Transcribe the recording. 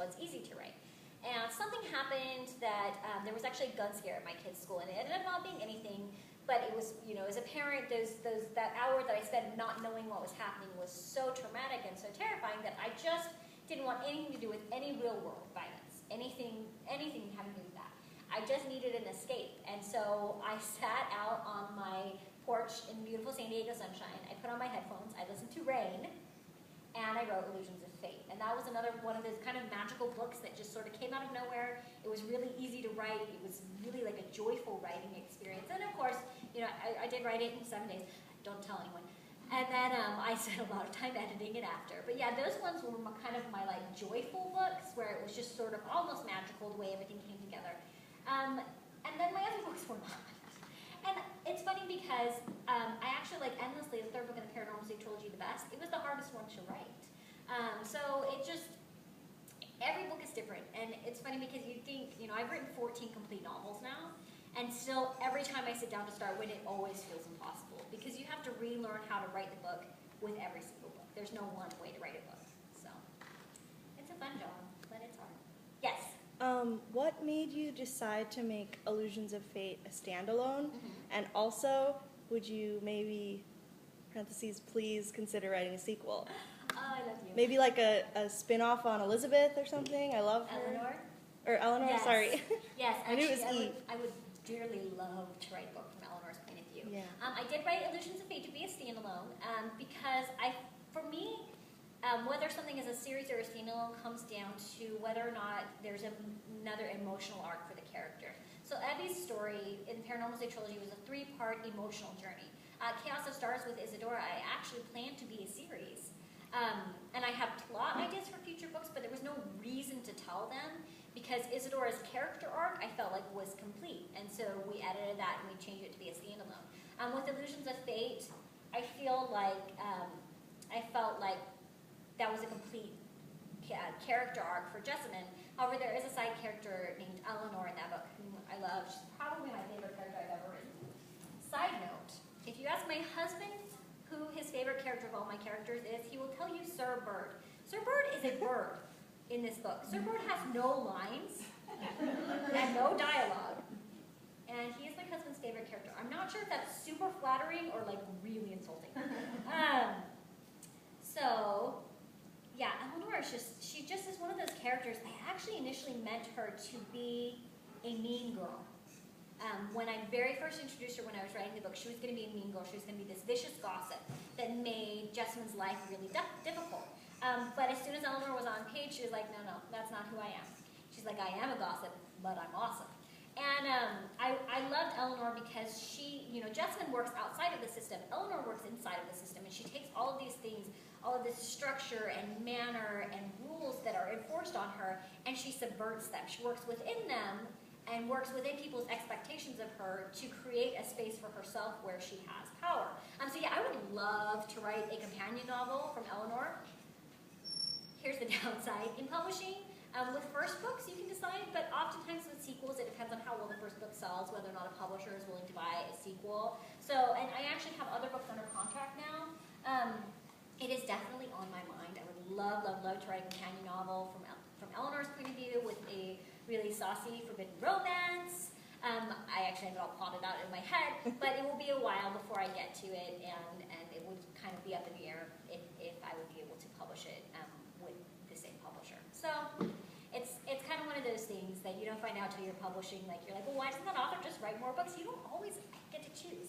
was easy to write. And something happened that there was actually a gun scare at my kid's school, and it ended up not being anything, but it was, as a parent, that hour that I spent not knowing what was happening was so traumatic and so terrifying that I just didn't want anything to do with any real world violence, anything having to do with that. I just needed an escape, and so I sat out on my porch in beautiful San Diego sunshine. I put on my headphones, I listened to rain, and I wrote Illusions of Fate. And that was another one of those kind of magical books that just sort of came out of nowhere. It was really easy to write. It was really like a joyful writing experience. And of course, I did write it in 7 days. Don't tell anyone. And then I spent a lot of time editing it after. But yeah, those ones were kind of my like joyful books where it was just sort of almost magical the way everything came together. And then my other books were not. And it's funny because I actually like endlessly the third book in the Paranormal Trilogy the best. It was the hardest one to write. So it just, every book is different. And it's funny because you think, I've written 14 complete novels now. And still, every time I sit down to start one, it always feels impossible. Because you have to relearn how to write the book with every single book. There's no one way to write a book. So it's a fun job, but it's hard. Yes? What made you decide to make Illusions of Fate a standalone? And also, would you maybe, parentheses, please consider writing a sequel? Oh, I love you. Maybe like a spin-off on Elizabeth or something? I love her. Eleanor? Or Eleanor, Yes. Sorry. Yes, I knew it was actually, E. I would dearly love to write a book from Eleanor's point of view. Yeah. I did write Illusions of Fate to be a standalone because for me, whether something is a series or a standalone comes down to whether or not there's another emotional arc for the character. So Abby's story in the Paranormal Trilogy was a 3-part emotional journey. Chaos of Stars with Isadora, I actually planned to be a series. And I have plot ideas for future books, but there was no reason to tell them because Isadora's character arc I felt like was complete. And so we edited that and we changed it to be a standalone. With Illusions of Fate, I felt like that was a complete character arc for Jessamine. However, there is a side character named Eleanor in that book whom I love. She's probably my favorite character I've ever written. Side note, if you ask my husband who his favorite character of all my characters is, he will tell you Sir Bird. Sir Bird is a bird in this book. Sir Bird has no lines and no dialogue. And he is my husband's favorite character. I'm not sure if that's super flattering or like really insulting. So, yeah, Eleanor is she just is one of those characters. I actually initially meant her to be a mean girl. When I very first introduced her when I was writing the book, she was going to be a mean girl. She was going to be this vicious gossip that made Jessamine's life really difficult. But as soon as Eleanor was on page, she was like, no, that's not who I am. She's like, I am a gossip, but I'm awesome. And I loved Eleanor because she, Jessamine works outside of the system. Eleanor works inside of the system, and she takes all of these things, all of this structure and manner and rules that are enforced on her, and she subverts them. She works within them and works within people's expectations of her to create a space for herself where she has power. So yeah, I would love to write a companion novel from Eleanor. Here's the downside. In publishing, with first books you can decide, but oftentimes with sequels it depends on how well the first book sells, whether or not a publisher is willing to buy a sequel. So, and I actually have other books under contract now. It is definitely on my mind. I would love to write a companion novel from Eleanor's point of view with a really saucy forbidden romance. I actually have it all plotted out in my head, but it will be a while before I get to it, and it would kind of be up in the air if I would be able to publish it with the same publisher. So it's kind of one of those things that you don't find out till you're publishing. Like you're like, well, why doesn't that author just write more books? You don't always get to choose.